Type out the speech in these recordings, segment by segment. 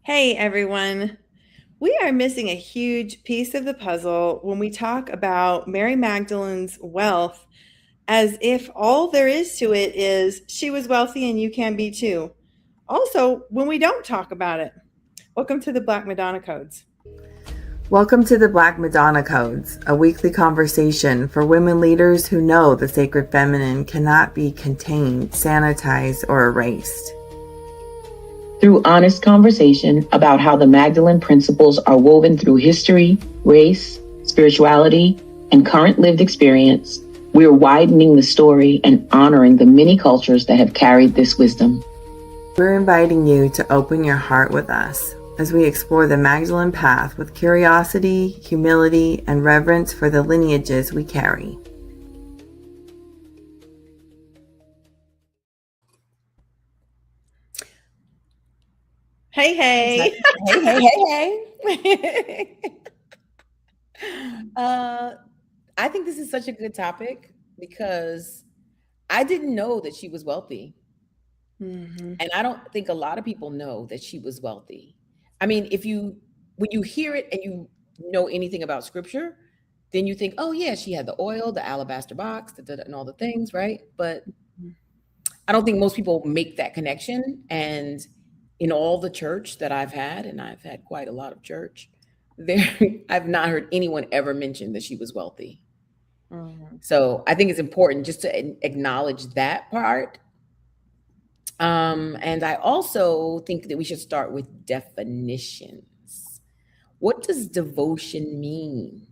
Hey everyone. We are missing a huge piece of the puzzle when we talk about Mary Magdalene's wealth as if all there is to it is she was wealthy and you can be too. Also, when we don't talk about it. Welcome to the Black Madonna Codes. Welcome to the Black Madonna Codes, a weekly conversation for women leaders who know the sacred feminine cannot be contained, sanitized, or erased. Through honest conversation about how the Magdalene principles are woven through history, race, spirituality, and current lived experience, we're widening the story and honoring the many cultures that have carried this wisdom. We're inviting you to open your heart with us as we explore the Magdalene path with curiosity, humility, and reverence for the lineages we carry. Hey, hey. Hey. I think this is such a good topic because I didn't know that she was wealthy. Mhm. And I don't think a lot of people know that she was wealthy. I mean, when you hear it and you know anything about scripture, then you think, oh yeah, she had the oil, the alabaster box, and all the things, right? But I don't think most people make that connection. And in all the church that I've had, and I've had quite a lot of church, there I've not heard anyone ever mention that she was wealthy. Mhm. So I think it's important just to acknowledge that part. And I also think that we should start with definitions. What does devotion mean?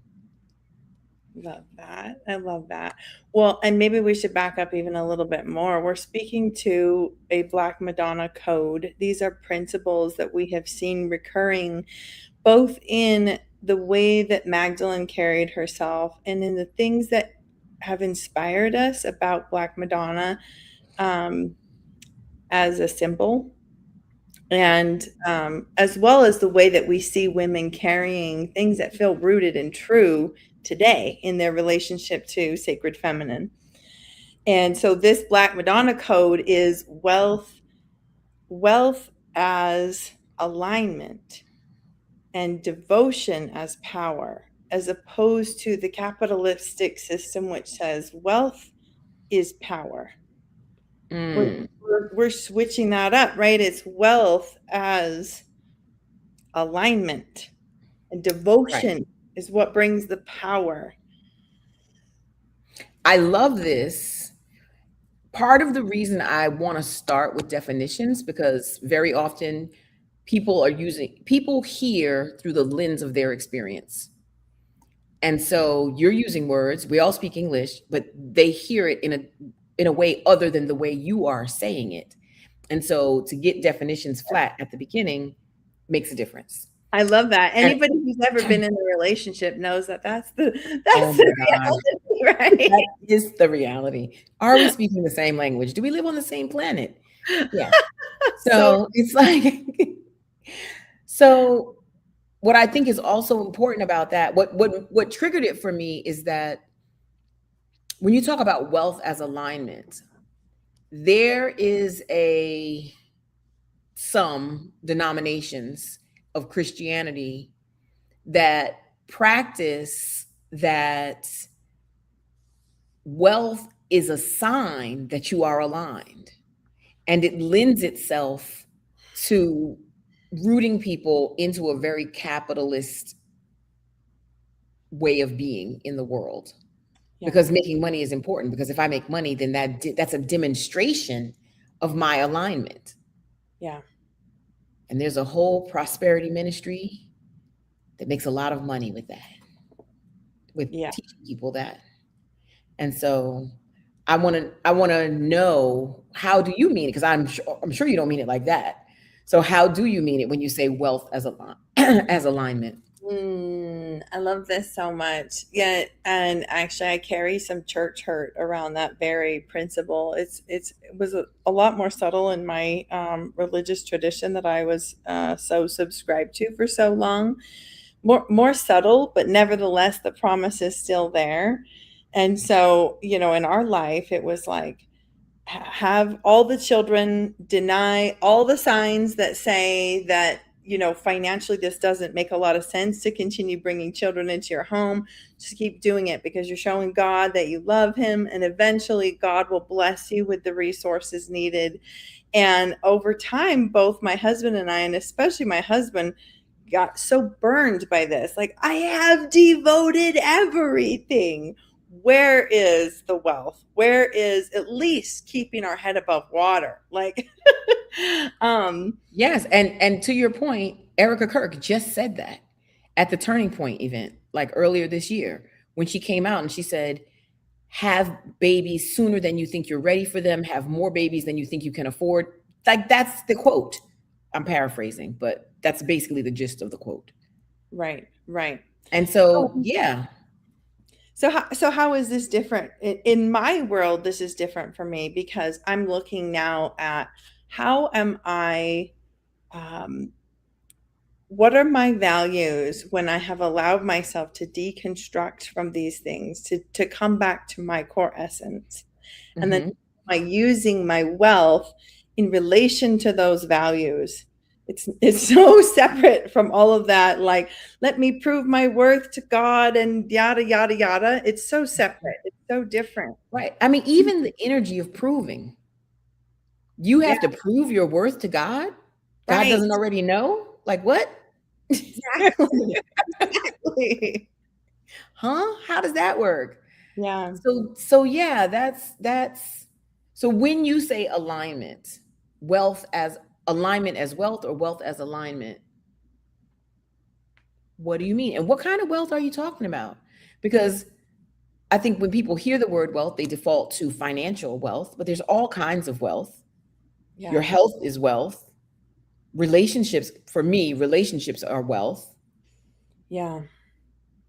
Love that. I love that. Well, and maybe we should back up even a little bit more. We're speaking to a Black Madonna code. These are principles that we have seen recurring both in the way that Magdalene carried herself and in the things that have inspired us about Black Madonna as a symbol. And as well as the way that we see women carrying things that feel rooted and true today in their relationship to sacred feminine. And so this Black Madonna code is wealth as alignment and devotion as power, as opposed to the capitalistic system which says wealth is power. Mm, We're switching that up, right? It's wealth as alignment, and right. devotion is what brings the power. I love this. Part of the reason I want to start with definitions because very often people hear through the lens of their experience. And so you're using words, we all speak English, but they hear it in a way other than the way you are saying it. And so to get definitions flat at the beginning makes a difference. I love that. And Anybody who's ever been in a relationship knows that that's oh the my God, reality, right? that is the reality. Are we speaking the same language? Do we live on the same planet? Yeah. So So it's like, so what I think is also important about that, what triggered it for me is that when you talk about wealth as alignment, there is a some denominations of Christianity that practice that wealth is a sign that you are aligned, and it lends itself to rooting people into a very capitalist way of being in the world, yeah, because making money is important, because if I make money, then that's a demonstration of my alignment. yeah, And there's a whole prosperity ministry that makes a lot of money with that, with yeah. teaching people that. And so I want to know, how do you mean it? Because I'm sure you don't mean it like that. So how do you mean it when you say wealth as as alignment? I love this so much. Yeah, and actually, I carry some church hurt around that very principle. It was a lot more subtle in my religious tradition that I was so subscribed to for so long. More subtle, but nevertheless, the promise is still there. And so, in our life, it was like have all the children, deny all the signs that say that financially this doesn't make a lot of sense to continue bringing children into your home. Just keep doing it because you're showing God that you love him, and eventually God will bless you with the resources needed. And over time, both my husband and I, and especially my husband, got so burned by this. Like, I have devoted everything. Where is the wealth? Where is at least keeping our head above water? Like, Yes, and to your point, Erica Kirk just said that at the Turning Point event, like earlier this year, when she came out and she said, "Have babies sooner than you think you're ready for them. Have more babies than you think you can afford." Like that's the quote. I'm paraphrasing, but that's basically the gist of the quote. right, right. And so, Oh, yeah. so how is this different? In my world, this is different for me because I'm looking now at how am I, um, what are my values when I have allowed myself to deconstruct from these things, to come back to my core essence, and then Mhm. by using my wealth in relation to those values. It's so separate from all of that, like, let me prove my worth to God and yada yada yada. It's so separate. It's so different. Right. I mean, even the energy of proving. You Yeah, have to prove your worth to God? God right. doesn't already know? Like what? Exactly. Exactly. Huh? How does that work? Yeah. So yeah, that's so when you say alignment, wealth as alignment as wealth or wealth as alignment, what do you mean? And what kind of wealth are you talking about? Because I think when people hear the word wealth, they default to financial wealth, but there's all kinds of wealth. Your Yeah. health is wealth. Relationships, for me, relationships are wealth. Yeah.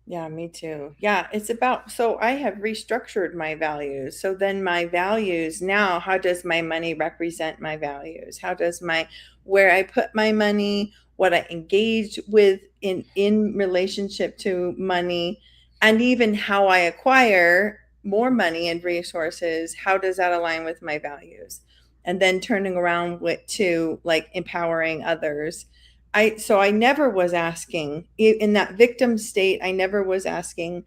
Yeah, me too. Yeah, it's about, so I have restructured my values. So then my values now, how does my money represent my values? How does my, where I put my money, what I engage with in relationship to money, and even how I acquire more money and resources, how does that align with my values? And then turning around with to like empowering others. I never was asking in that victim state. I never was asking,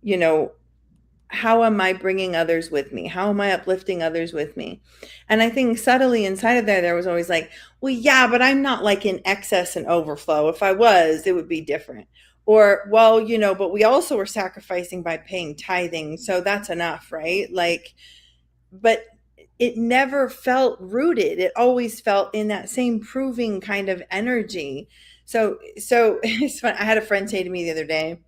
you know, how am I bringing others with me? How am I uplifting others with me? And I think subtly inside of there was always like, well, yeah, but I'm not like in excess and overflow. If I was, it would be different. Or, well, but we also were sacrificing by paying tithing. So that's enough, right? Like, but it never felt rooted. It always felt in that same proving kind of energy. So it's fun. I had a friend say to me the other day,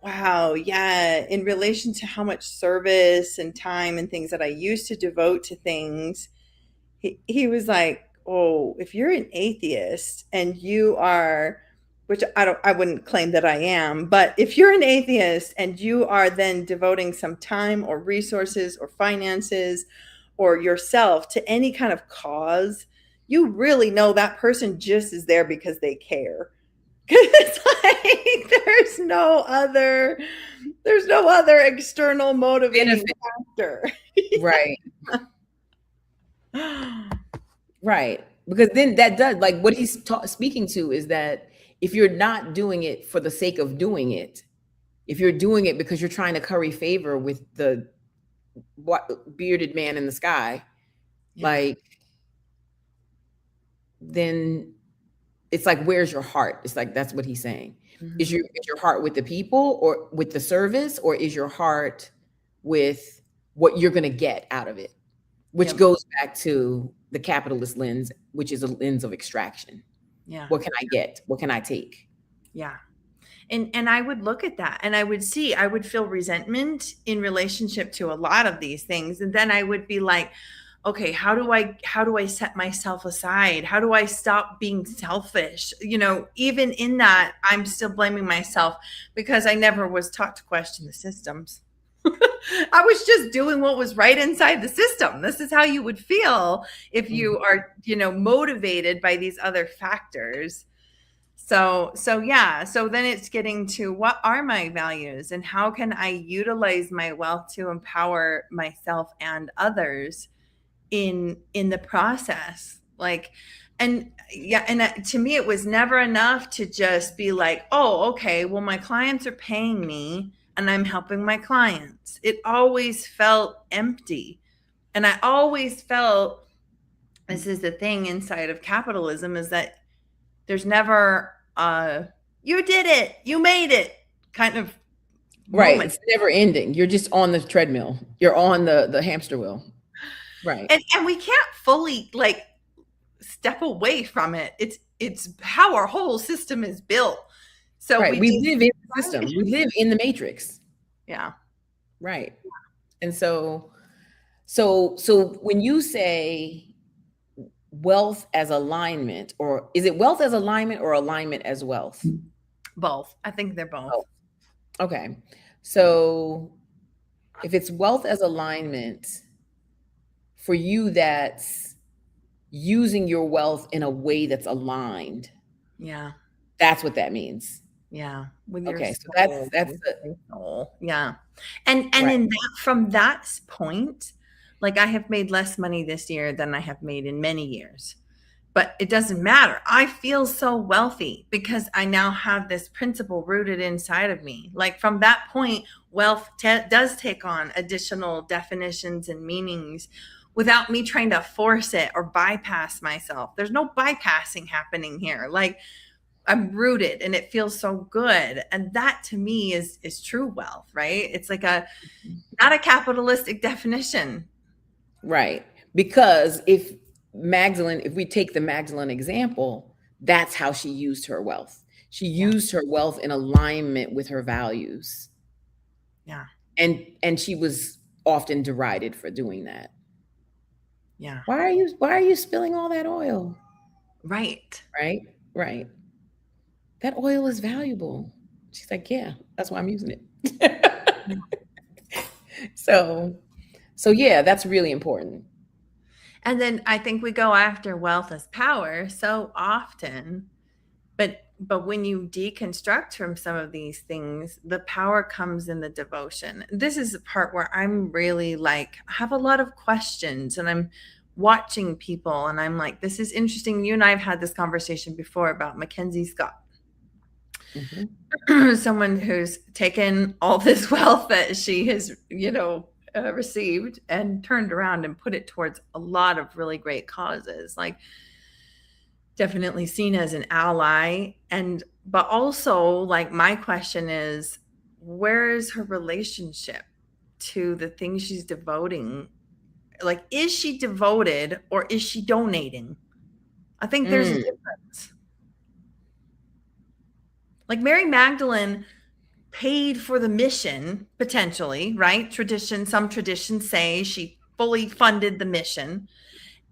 wow, yeah, in relation to how much service and time and things that I used to devote to things, he was like, "Oh, if you're an atheist and you are, which I wouldn't claim that I am, but if you're an atheist and you are then devoting some time or resources or finances or yourself to any kind of cause, you really know that person just is there because they care." Because it's like there's no other external motivating Benefit. factor. Right. Right. Because then that does, like what he's speaking to is that if you're not doing it for the sake of doing it, if you're doing it because you're trying to curry favor with the bearded man in the sky, Yeah. like then it's like where's your heart? It's like that's what he's saying. Is Mhm. your heart with the people or with the service, or is your heart with what you're going to get out of it? Which Yep. goes back to the capitalist lens, which is a lens of extraction. Yeah. What can I get? What can I take? Yeah. And I would look at that and I would feel resentment in relationship to a lot of these things. And then I would be like, okay, how do I set myself aside? How do I stop being selfish? Even in that, I'm still blaming myself because I never was taught to question the systems. I was just doing what was right inside the system. This is how you would feel if you are, motivated by these other factors. So yeah, so then it's getting to what are my values and how can I utilize my wealth to empower myself and others in the process. Like, And yeah, and to me, it was never enough to just be like, oh, okay, well, my clients are paying me and I'm helping my clients. It always felt empty. And I always felt, this is the thing inside of capitalism, is that there's never you did it, you made it kind of Right. moment. It's never ending. You're just on the treadmill. You're on the hamster wheel. Right. And we can't fully like step away from it. It's how our whole system is built. So Right. We just, live in the system. We live in the matrix. yeah. Right. And so when you say wealth as alignment, or is it wealth as alignment or alignment as wealth? Both. I think they're both. Oh, okay. So if it's wealth as alignment, for you, that's using your wealth in a way that's aligned. Yeah. That's what that means. Yeah. With your Okay. So soul, that's with the your soul. Yeah. And right. in that, from that point, like I have made less money this year than I have made in many years. But it doesn't matter. I feel so wealthy because I now have this principle rooted inside of me. Like from that point, wealth does take on additional definitions and meanings without me trying to force it or bypass myself. There's no bypassing happening here. Like I'm rooted and it feels so good. And that to me is true wealth, right? It's like not a capitalistic definition. Right. Because if we take the Magdalene example, that's how she used her wealth. She used her wealth in alignment with her values. Yeah. And she was often derided for doing that. Yeah. Why are you spilling all that oil? Right. Right. That oil is valuable. She's like, yeah, that's why I'm using it. So yeah, that's really important. And then I think we go after wealth as power so often, but when you deconstruct from some of these things, the power comes in the devotion. This is the part where I'm really like, I have a lot of questions and I'm watching people and I'm like, this is interesting. You and I have had this conversation before about Mackenzie Scott. Mm-hmm. Someone who's taken all this wealth that she has, received and turned around and put it towards a lot of really great causes, like definitely seen as an ally. But also like my question is, where is her relationship to the things she's devoting? Like, is she devoted or is she donating? I think there's a difference. Like Mary Magdalene paid for the mission, potentially, right? Some traditions say she fully funded the mission.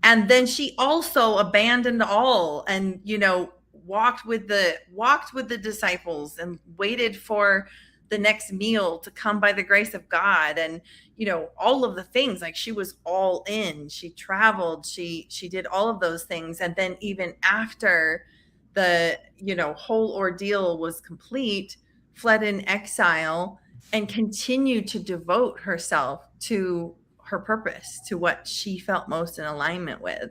And then she also abandoned all and, walked with the disciples and waited for the next meal to come by the grace of God. And, all of the things, like she was all in. She traveled, she did all of those things. And then even after the, whole ordeal was complete, fled in exile and continued to devote herself to her purpose, to what she felt most in alignment with.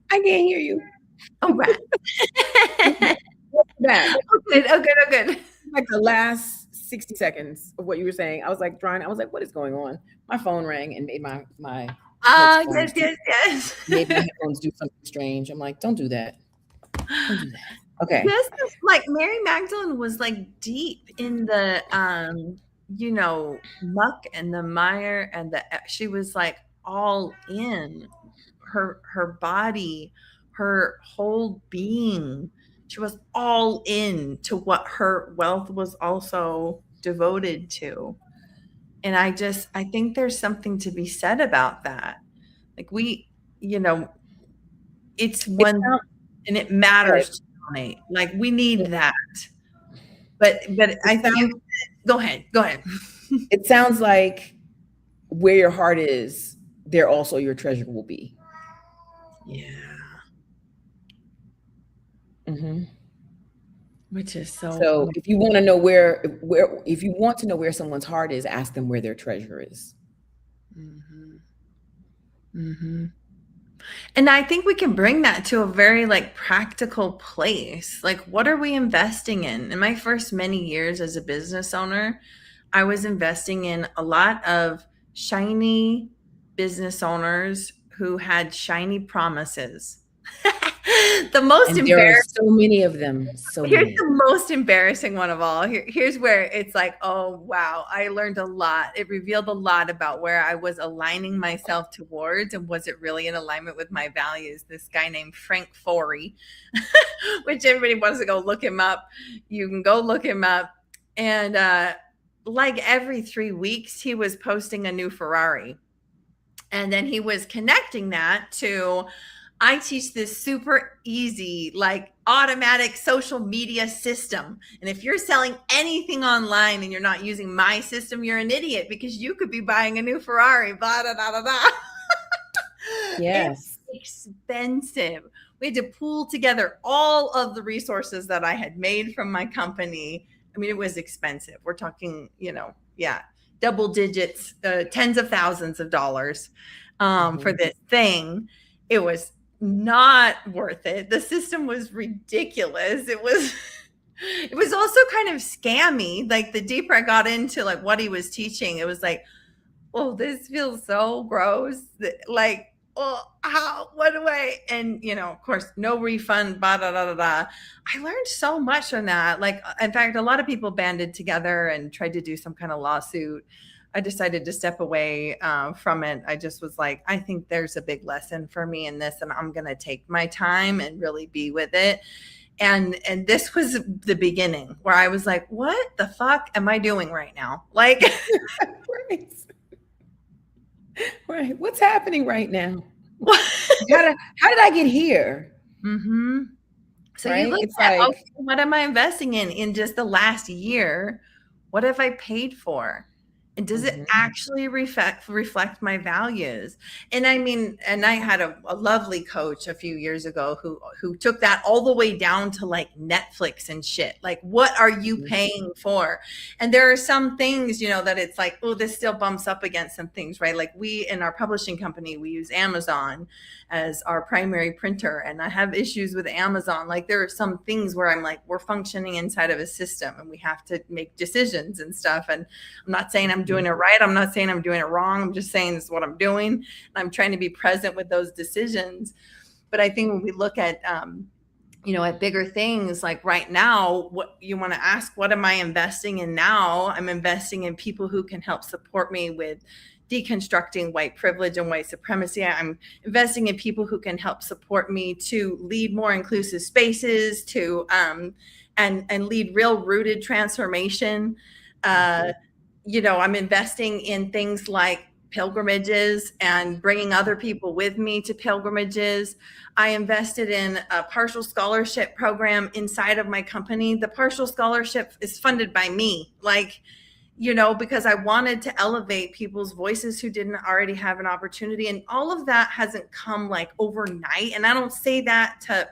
I can't hear you. Oh, right. Oh, good. Like the last 60 seconds of what you were saying, I was like trying. I was like, what is going on? My phone rang and made my yes. Made my headphones do something strange. I'm like, don't do that. Don't do that. Okay. Yes, like Mary Magdalene was like deep in the muck and the mire and she was like all in her body, her whole being. She was all in to what her wealth was also devoted to. And I think there's something to be said about that. Like it's one and it matters to donate. Like we need that. But I think go ahead. It sounds like where your heart is, there also your treasure will be. Yeah. Mm-hmm. Which is so. So if you want to know where someone's heart is, ask them where their treasure is. Mm-hmm. Mhm. And I think we can bring that to a very like practical place. Like, what are we investing in? In my first many years as a business owner, I was investing in a lot of shiny business owners who had shiny promises. The most And there are embarrassing so many of them, so Here's many. the most embarrassing one of all. Here's where it's like, oh, wow, I learned a lot. It revealed a lot about where I was aligning myself towards and was it really in alignment with my values. This guy named Frank Forey, which everybody wants to go look him up. You can go look him up. And like every 3 weeks, he was posting a new Ferrari. And then he was connecting that to I teach this super easy, like automatic social media system. And if you're selling anything online and you're not using my system, you're an idiot because you could be buying a new Ferrari, blah, blah, blah, blah, blah. Yes. It's expensive. We had to pool together all of the resources that I had made from my company. I mean, it was expensive. We're talking, double digits, tens of thousands of dollars for this thing. It was not worth it. The system was ridiculous. It was also kind of scammy. Like the deeper I got into like what he was teaching, it was like, oh, this feels so gross. Like, oh, how, what do I, and of course, no refund, blah, blah, blah, blah, blah. I learned so much from that. Like, in fact, a lot of people banded together and tried to do some kind of lawsuit. I decided to step away from it. I just was like, I think there's a big lesson for me in this, and I'm going to take my time and really be with it. And this was the beginning where I was like, what the fuck am I doing right now? Like, Right. Right. What's happening right now? How did I get here? mm-hmm. So Right? you look It's at, like, okay, what am I investing in just the last year? What have I paid for? And does it actually reflect my values? And I mean, and I had a lovely coach a few years ago who took that all the way down to like Netflix and shit. Like, what are you paying for? And there are some things, that it's like, oh, this still bumps up against some things, right? Like we in our publishing company, we use Amazon as our primary printer, and I have issues with Amazon. Like there are some things where I'm like, we're functioning inside of a system and we have to make decisions and stuff. And I'm not saying I'm doing it right. I'm not saying I'm doing it wrong. I'm just saying this is what I'm doing. And I'm trying to be present with those decisions. But I think when we look at, at bigger things, like right now, what you want to ask, what am I investing in now? I'm investing in people who can help support me with deconstructing white privilege and white supremacy. I'm investing in people who can help support me to lead more inclusive spaces, to and lead real rooted transformation. I'm investing in things like pilgrimages and bringing other people with me to pilgrimages. I invested in a partial scholarship program inside of my company. The partial scholarship is funded by me, because I wanted to elevate people's voices who didn't already have an opportunity. And all of that hasn't come like overnight. And I don't say that to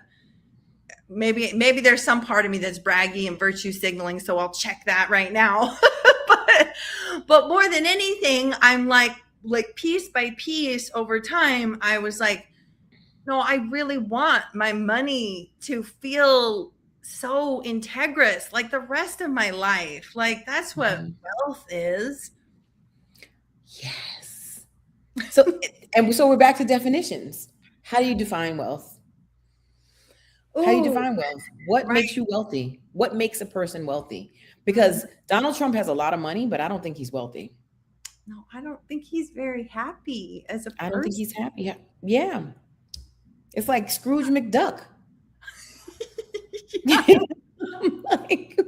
maybe there's some part of me that's braggy and virtue signaling. So I'll check that right now. but more than anything, I'm like piece by piece over time, I was like, no, I really want my money to feel so integrous like the rest of my life. Like that's what wealth is. Yes. So we're back to definitions. How do you define wealth? How do you define wealth? What makes you wealthy? What makes a person wealthy? Because Donald Trump has a lot of money, but I don't think he's wealthy. No, I don't think he's very happy as a person. I don't think he's happy. Yeah. It's like Scrooge McDuck. Like,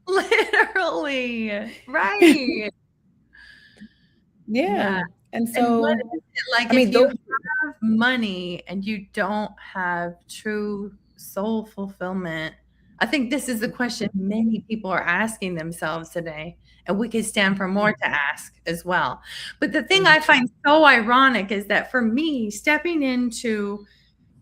literally. Right. Yeah. And so, and like, if you have money and you don't have true soul fulfillment, I think this is the question many people are asking themselves today. And we could stand for more to ask as well. But the thing I find so ironic is that for me, stepping into,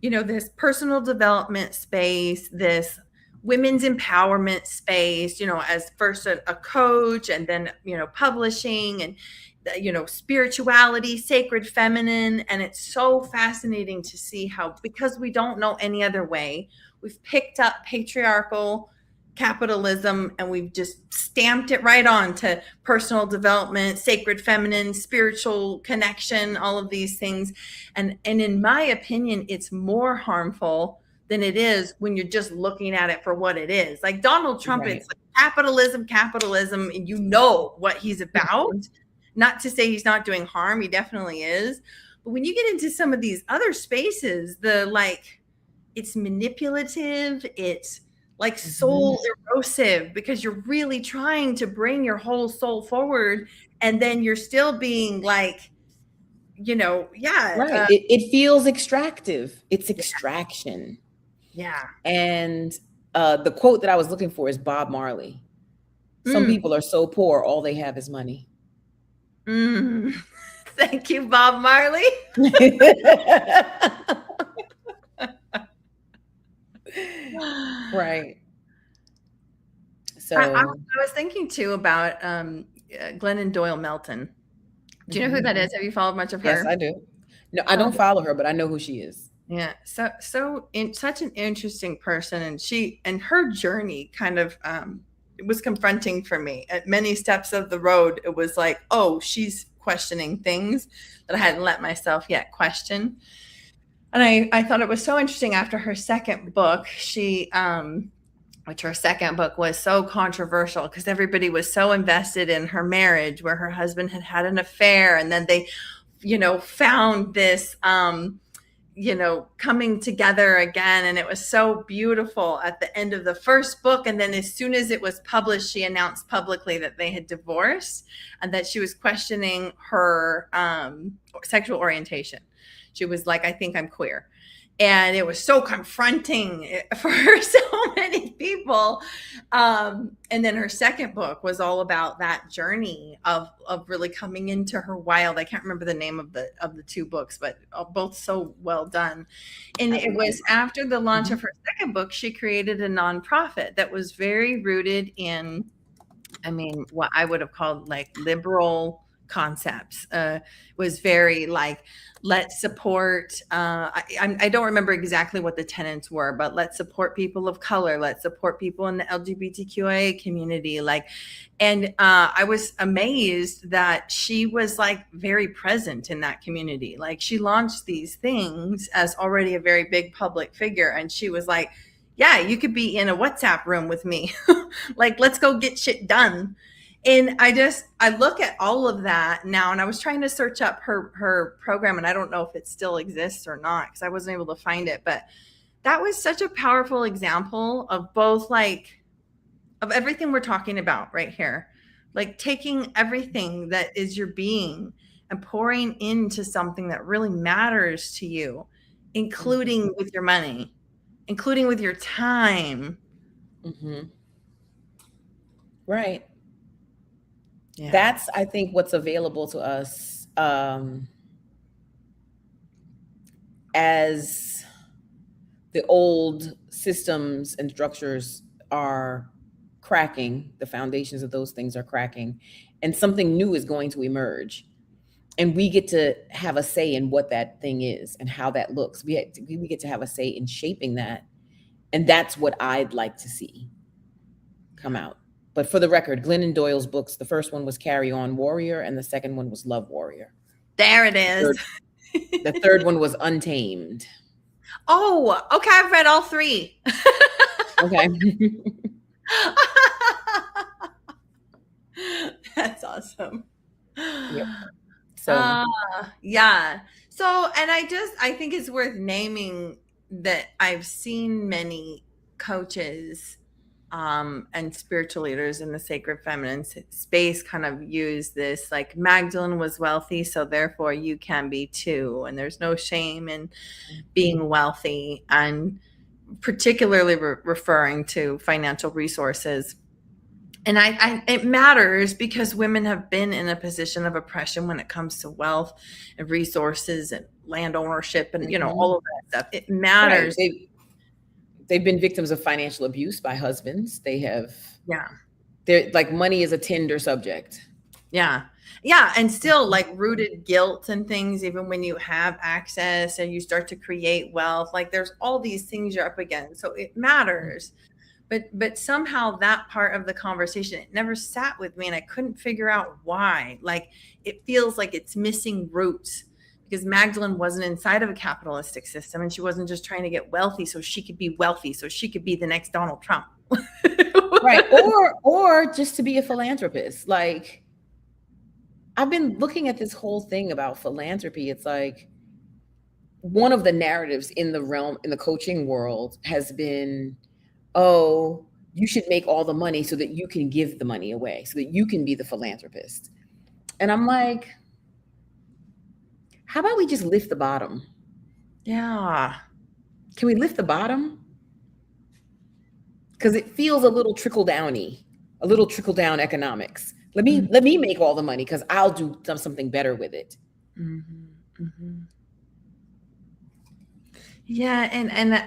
this personal development space, this women's empowerment space, as first a coach and then, publishing and spirituality, sacred feminine. And it's so fascinating to see how, because we don't know any other way, we've picked up patriarchal capitalism and we've just stamped it right on to personal development, sacred feminine, spiritual connection, all of these things. And in my opinion, it's more harmful than it is when you're just looking at it for what it is. Like Donald Trump, Right. it's like capitalism, and you know what he's about. Not to say he's not doing harm, he definitely is. But when you get into some of these other spaces, it's manipulative, it's like soul erosive, because you're really trying to bring your whole soul forward, and then you're still being like, Right. It feels extractive. It's extraction. yeah. And the quote that I was looking for is Bob Marley. Some people are so poor, all they have is money. Thank you, Bob Marley. Right. So I was thinking too about Glennon Doyle Melton. Do you know who that is? Have you followed much of her? Yes, I do. No, I don't follow her, but I know who she is. Yeah, such an interesting person, and her journey kind of it was confronting for me. At many steps of the road, it was like, oh, she's questioning things that I hadn't let myself yet question. And I thought it was so interesting after her second book, which her second book was so controversial because everybody was so invested in her marriage where her husband had an affair. And then they, found this, coming together again. And it was so beautiful at the end of the first book. And then as soon as it was published, she announced publicly that they had divorced and that she was questioning her sexual orientation. She was like, I think I'm queer. And it was so confronting for so many people. And then her second book was all about that journey of really coming into her wild. I can't remember the name of the two books, but both so well done. And it was after the launch of her second book, she created a nonprofit that was very rooted in, what I would have called like liberal concepts. Was very like, let's support, I don't remember exactly what the tenets were, but let's support people of color. Let's support people in the LGBTQIA community. And I was amazed that she was like very present in that community. Like she launched these things as already a very big public figure. And she was like, yeah, you could be in a WhatsApp room with me. Like, let's go get shit done. And I look at all of that now, and I was trying to search up her program, and I don't know if it still exists or not because I wasn't able to find it. But that was such a powerful example of both of everything we're talking about right here, like taking everything that is your being and pouring into something that really matters to you, including with your money, including with your time. Right. Yeah. That's, I think, what's available to us as the old systems and structures are cracking, the foundations of those things are cracking, and something new is going to emerge. And we get to have a say in what that thing is and how that looks. We get to have a say in shaping that. And that's what I'd like to see come out. But for the record, Glennon Doyle's books, the first one was Carry On Warrior, and the second one was Love Warrior. There it is. The third one was Untamed. Oh, okay. I've read all three. Okay. That's awesome. Yep. So, yeah. So, and I think it's worth naming that I've seen many coaches and spiritual leaders in the sacred feminine space kind of use this, like Magdalene was wealthy, so therefore you can be too. And there's no shame in being wealthy, and particularly referring to financial resources. And it matters because women have been in a position of oppression when it comes to wealth and resources and land ownership and, all of that stuff. It matters. Right. They've been victims of financial abuse by husbands. They're like, money is a tender subject. Yeah. Yeah, and still like rooted guilt and things, even when you have access and you start to create wealth, like there's all these things you're up against. So it matters. But somehow that part of the conversation, it never sat with me and I couldn't figure out why. Like it feels like it's missing roots because Magdalene wasn't inside of a capitalistic system and she wasn't just trying to get wealthy so she could be wealthy, so she could be the next Donald Trump. Right. Or just to be a philanthropist. Like, I've been looking at this whole thing about philanthropy. It's like one of the narratives in the realm, in the coaching world, has been, oh, you should make all the money so that you can give the money away, so that you can be the philanthropist. And I'm like, how about we just lift the bottom? Yeah. Can we lift the bottom? Because it feels a little trickle downy, a little trickle down economics. Let me make all the money because I'll do something better with it. Mm-hmm. Mm-hmm. Yeah, and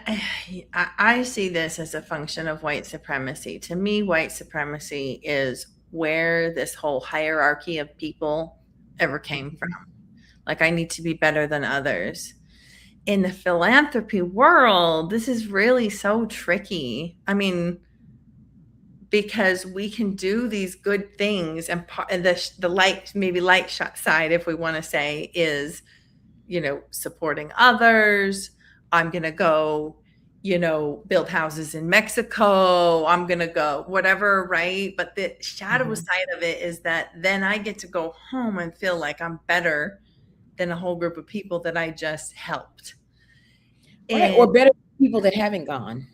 I see this as a function of white supremacy. To me, white supremacy is where this whole hierarchy of people ever came from. Like, I need to be better than others. In the philanthropy world, this is really so tricky. I mean, because we can do these good things, and the light, maybe light side, if we want to say, is, supporting others. I'm going to go, build houses in Mexico. I'm going to go whatever, right? But the shadow side of it is that then I get to go home and feel like I'm better than a whole group of people that I just helped. Right, or better people that haven't gone.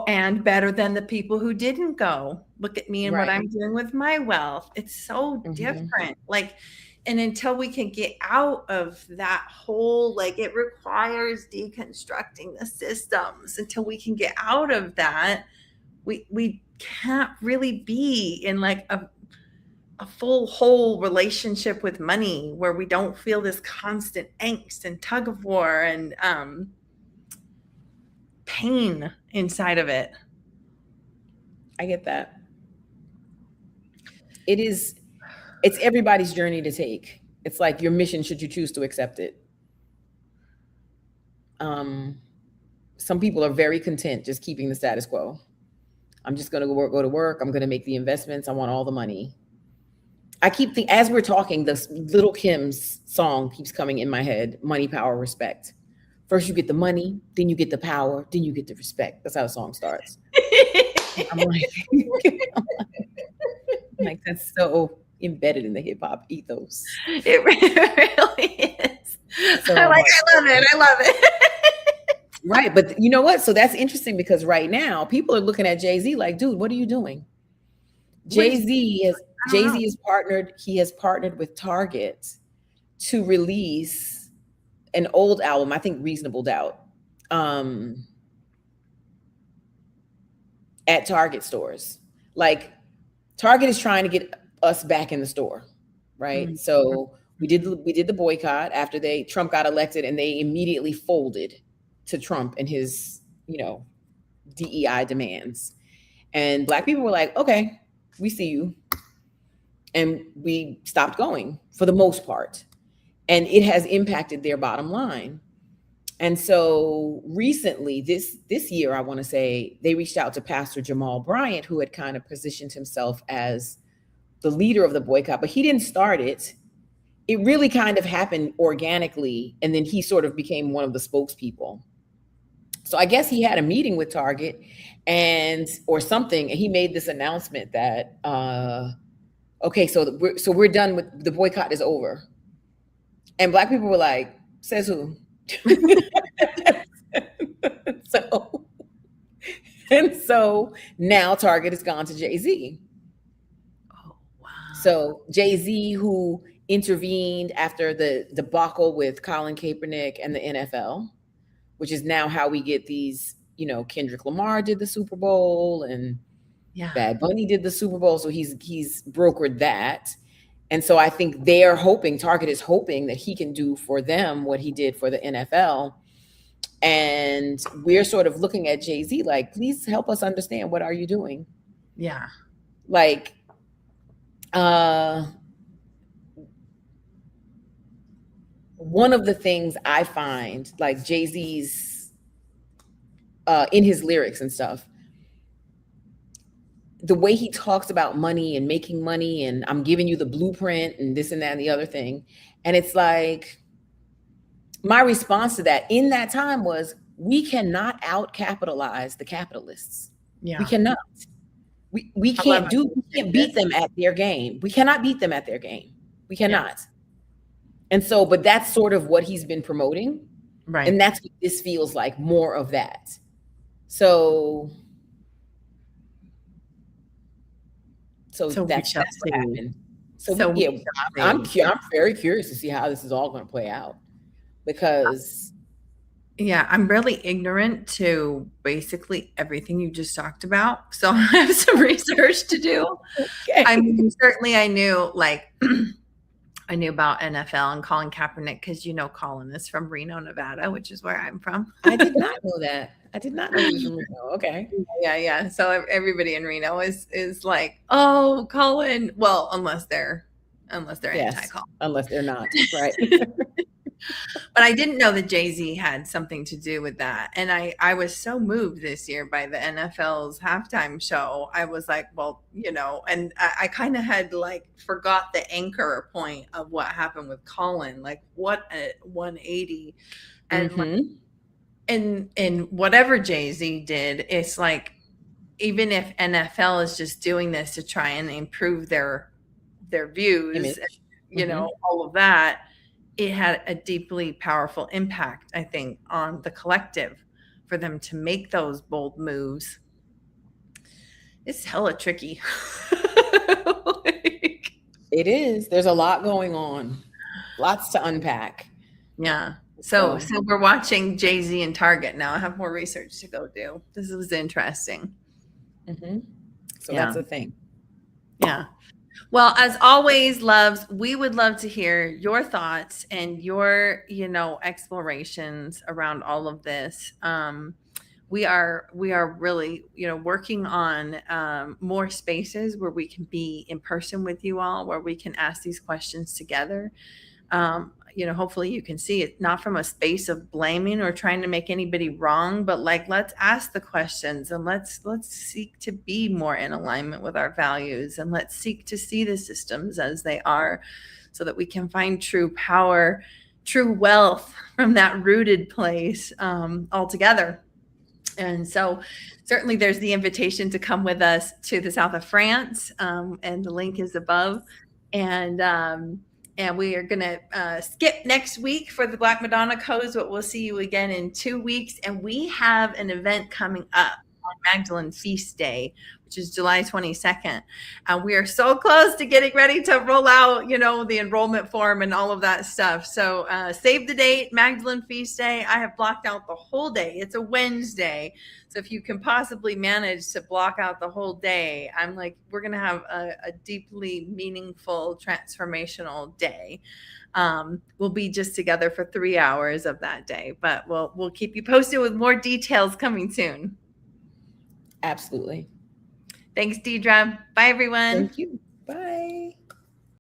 And better than the people who didn't go. Look at me and what I'm doing with my wealth. It's so different. Like, and until we can get out of that whole, like, it requires deconstructing the systems. Until we can get out of that, we can't really be in like a full whole relationship with money where we don't feel this constant angst and tug of war and pain inside of it. I get that. It's everybody's journey to take. It's like your mission, should you choose to accept it. Some people are very content just keeping the status quo. I'm just going to go to work. I'm going to make the investments. I want all the money. I keep thinking, as we're talking, this Little Kim's song keeps coming in my head: money, power, respect. First you get the money, then you get the power, then you get the respect. That's how the song starts. I'm like, that's so embedded in the hip hop ethos. It really is. So I love it. Right. But you know what? So that's interesting because right now people are looking at Jay-Z like, dude, what are you doing? Jay-Z is partnered. He has partnered with Target to release an old album, I think Reasonable Doubt, at Target stores. Like, Target is trying to get us back in the store, right? Mm-hmm. So we did the boycott after Trump got elected, and they immediately folded to Trump and his, DEI demands. And Black people were like, okay, we see you. And we stopped going for the most part. And it has impacted their bottom line. And so recently, this year, I want to say, they reached out to Pastor Jamal Bryant, who had kind of positioned himself as the leader of the boycott, but he didn't start it. It really kind of happened organically. And then he sort of became one of the spokespeople. So I guess he had a meeting with Target or something. And he made this announcement that, okay, so we're done with the boycott is over. And Black people were like, says who? So now Target has gone to Jay-Z. Oh, wow. So Jay-Z, who intervened after the debacle with Colin Kaepernick and the NFL, which is now how we get these, Kendrick Lamar did the Super Bowl and Bad Bunny did the Super Bowl. So he's brokered that. And so I think Target is hoping that he can do for them what he did for the NFL. And we're sort of looking at Jay-Z like, please help us understand, what are you doing? Yeah. Like, one of the things I find, like Jay-Z's in his lyrics and stuff, the way he talks about money and making money and I'm giving you the blueprint and this and that and the other thing. And it's like, my response to that in that time was, we cannot out capitalize the capitalists. Yeah. We cannot. We can't beat them at their game. We cannot beat them at their game. We cannot. Yeah. And so, but that's sort of what he's been promoting. Right. And that's what this feels like, more of that. So that's what happened. So yeah, I'm very curious to see how this is all going to play out, because I'm really ignorant to basically everything you just talked about. So I have some research to do. Okay. I mean, certainly I knew, like, I knew about NFL and Colin Kaepernick, because Colin is from Reno, Nevada, which is where I'm from. I did not know that. I did not know he was from Reno. Okay. Yeah. So everybody in Reno is like, oh, Colin. Well, unless they're anti-Colin. Unless they're not. Right. But I didn't know that Jay-Z had something to do with that. And I was so moved this year by the NFL's halftime show. I was like, well, and I kind of had like forgot the anchor point of what happened with Colin. Like, what a 180. And like, and whatever Jay-Z did, it's like, even if NFL is just doing this to try and improve their views, and, all of that, it had a deeply powerful impact, I think, on the collective for them to make those bold moves. It's hella tricky. It is. There's a lot going on. Lots to unpack. Yeah. So we're watching Jay-Z and Target now. I have more research to go do. This was interesting. So that's the thing. Yeah. Well, as always, loves, we would love to hear your thoughts and your, explorations around all of this. We are really, working on more spaces where we can be in person with you all, where we can ask these questions together. Hopefully you can see it not from a space of blaming or trying to make anybody wrong, but like, let's ask the questions and let's seek to be more in alignment with our values, and let's seek to see the systems as they are, so that we can find true power, true wealth from that rooted place altogether. And so certainly there's the invitation to come with us to the south of France, and the link is above. And we are going to skip next week for the Black Madonna Codes, but we'll see you again in 2 weeks. And we have an event coming up on Magdalene Feast Day, which is July 22nd. And we are so close to getting ready to roll out, the enrollment form and all of that stuff. So save the date, Magdalene Feast Day. I have blocked out the whole day. It's a Wednesday. So if you can possibly manage to block out the whole day, I'm like, we're going to have a deeply meaningful, transformational day. We'll be just together for 3 hours of that day, but we'll keep you posted with more details coming soon. Absolutely. Thanks, Deidre. Bye, everyone. Thank you. Bye.